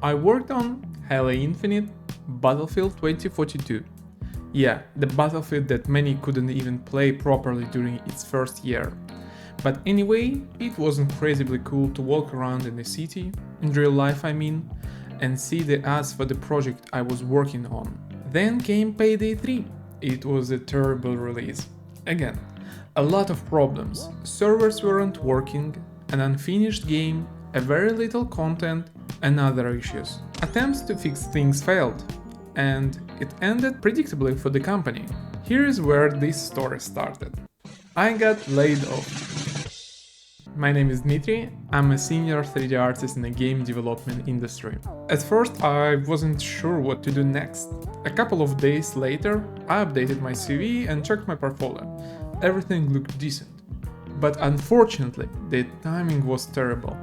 I worked on Halo Infinite, Battlefield 2042. Yeah, the Battlefield that many couldn't even play properly during its first year. But anyway, it was incredibly cool to walk around in the city, in real life I mean, and see the ads for the project I was working on. Then came Payday 3. It was a terrible release. Again, a lot of problems. Servers weren't working, an unfinished game, a very little content, and other issues. Attempts to fix things failed, and it ended predictably for the company. Here is where this story started. I got laid off. My name is Dmitry, I'm a senior 3D artist in the game development industry. At first I wasn't sure what to do next. A couple of days later, I updated my CV and checked my portfolio. Everything looked decent. But unfortunately, the timing was terrible.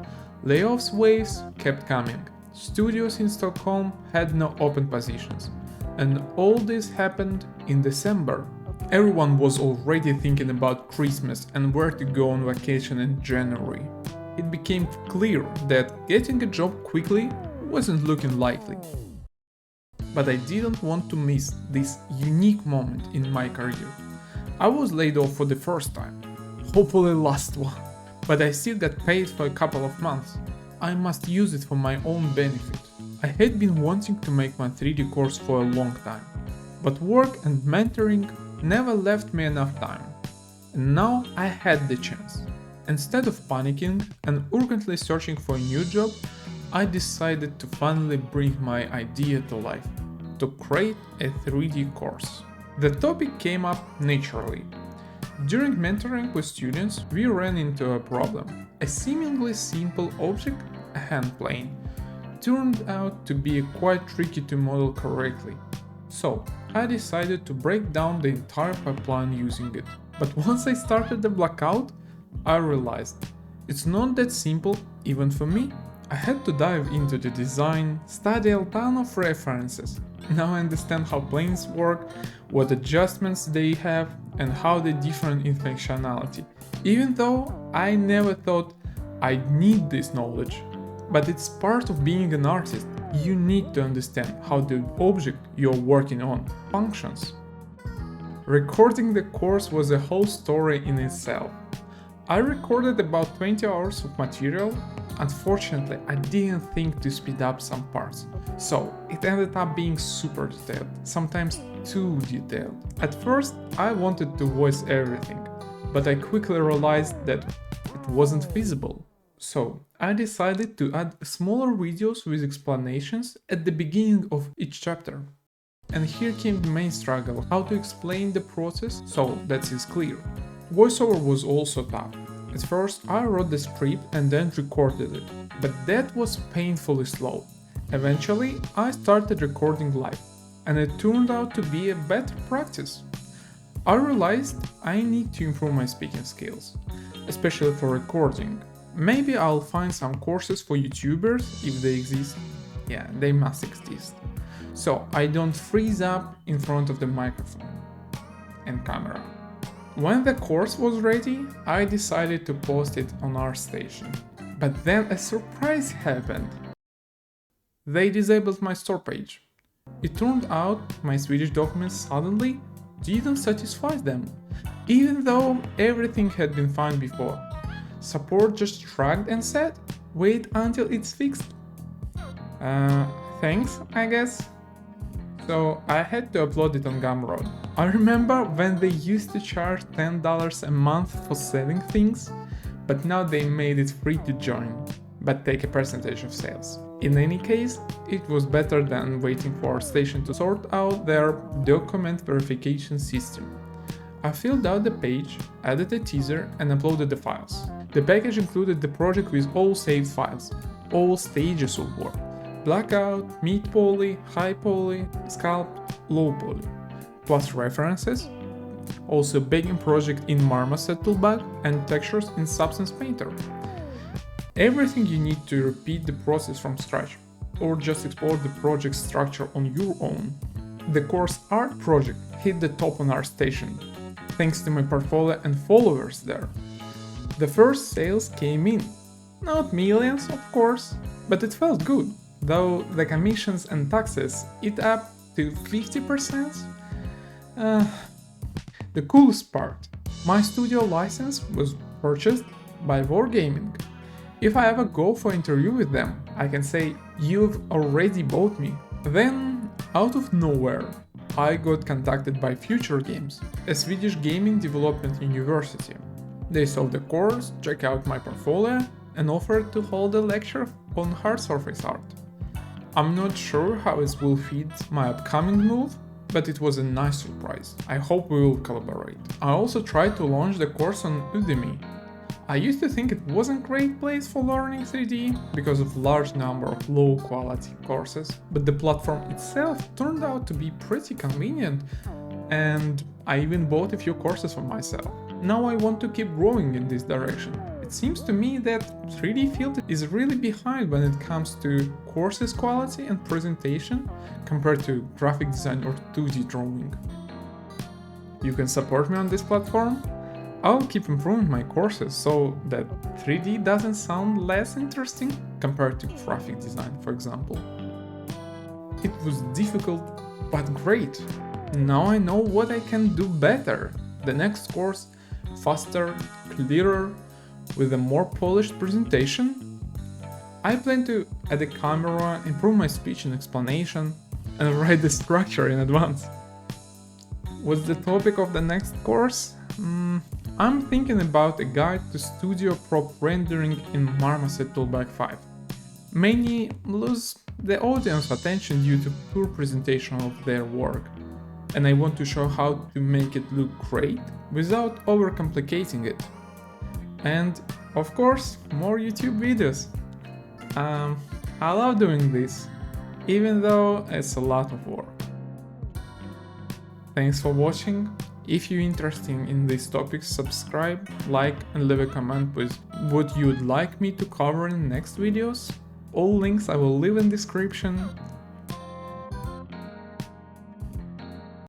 Layoffs waves kept coming. Studios in Stockholm had no open positions. And all this happened in December. Everyone was already thinking about Christmas and where to go on vacation in January. It became clear that getting a job quickly wasn't looking likely. But I didn't want to miss this unique moment in my career. I was laid off for the first time, hopefully last one, but I still got paid for a couple of months. I must use it for my own benefit. I had been wanting to make my 3D course for a long time, but work and mentoring never left me enough time. And now I had the chance. Instead of panicking and urgently searching for a new job, I decided to finally bring my idea to life, to create a 3D course. The topic came up naturally. During mentoring with students, we ran into a problem. A seemingly simple object, a hand plane, turned out to be quite tricky to model correctly. So, I decided to break down the entire pipeline using it. But once I started the blackout, I realized it's not that simple even for me. I had to dive into the design, study a ton of references. Now I understand how planes work, what adjustments they have, and how they differ in functionality. Even though I never thought I'd need this knowledge. But it's part of being an artist. You need to understand how the object you're working on functions. Recording the course was a whole story in itself. I recorded about 20 hours of material. Unfortunately, I didn't think to speed up some parts, so it ended up being super detailed, sometimes too detailed. At first, I wanted to voice everything, but I quickly realized that it wasn't feasible. So, I decided to add smaller videos with explanations at the beginning of each chapter. And here came the main struggle, how to explain the process so that it's clear. Voiceover was also tough. At first, I wrote the script and then recorded it, but that was painfully slow. Eventually, I started recording live, and it turned out to be a better practice. I realized I need to improve my speaking skills, especially for recording. Maybe I'll find some courses for YouTubers if they exist. Yeah, they must exist. So I don't freeze up in front of the microphone and camera. When the course was ready, I decided to post it on ArtStation. But then a surprise happened. They disabled my store page. It turned out my Swedish documents suddenly didn't satisfy them, even though everything had been fine before. Support just shrugged and said, "Wait until it's fixed." Thanks, I guess. So I had to upload it on Gumroad. I remember when they used to charge $10 a month for selling things, but now they made it free to join, but take a percentage of sales. In any case, it was better than waiting for ArtStation to sort out their document verification system. I filled out the page, added a teaser, and uploaded the files. The package included the project with all saved files, all stages of work: blackout, mid poly, high poly, sculpt, low poly, plus references, also begging project in Marmoset toolbag and textures in Substance Painter. Everything you need to repeat the process from scratch, or just explore the project structure on your own. The course art project hit the top on ArtStation, thanks to my portfolio and followers there. The first sales came in. Not millions, of course, but it felt good. though the commissions and taxes eat up to 50%. The coolest part, my studio license was purchased by Wargaming. If I ever go for interview with them, I can say, "You've already bought me." Then, out of nowhere, I got contacted by Future Games, a Swedish gaming development university. They saw the course, checked out my portfolio, and offered to hold a lecture on hard surface art. I'm not sure how it will fit my upcoming move, but it was a nice surprise. I hope we will collaborate. I also tried to launch the course on Udemy. I used to think it wasn't a great place for learning 3D because of large number of low quality courses, but the platform itself turned out to be pretty convenient, and I even bought a few courses for myself. Now I want to keep growing in this direction. It seems to me that 3D field is really behind when it comes to courses quality and presentation compared to graphic design or 2D drawing. You can support me on this platform. I'll keep improving my courses so that 3D doesn't sound less interesting compared to graphic design, for example. It was difficult, but great. Now I know what I can do better. The next course, faster, clearer, with a more polished presentation. I plan to add a camera, improve my speech and explanation, and write the structure in advance. What's the topic of the next course? I'm thinking about a guide to studio prop rendering in Marmoset Toolbag 5. Many lose the audience attention due to poor presentation of their work, and I want to show how to make it look great without overcomplicating it. And of course, more YouTube videos. I love doing this, even though it's a lot of work. Thanks for watching. If you're interested in these topics, subscribe, like, and leave a comment with what you'd like me to cover in next videos. All links I will leave in description.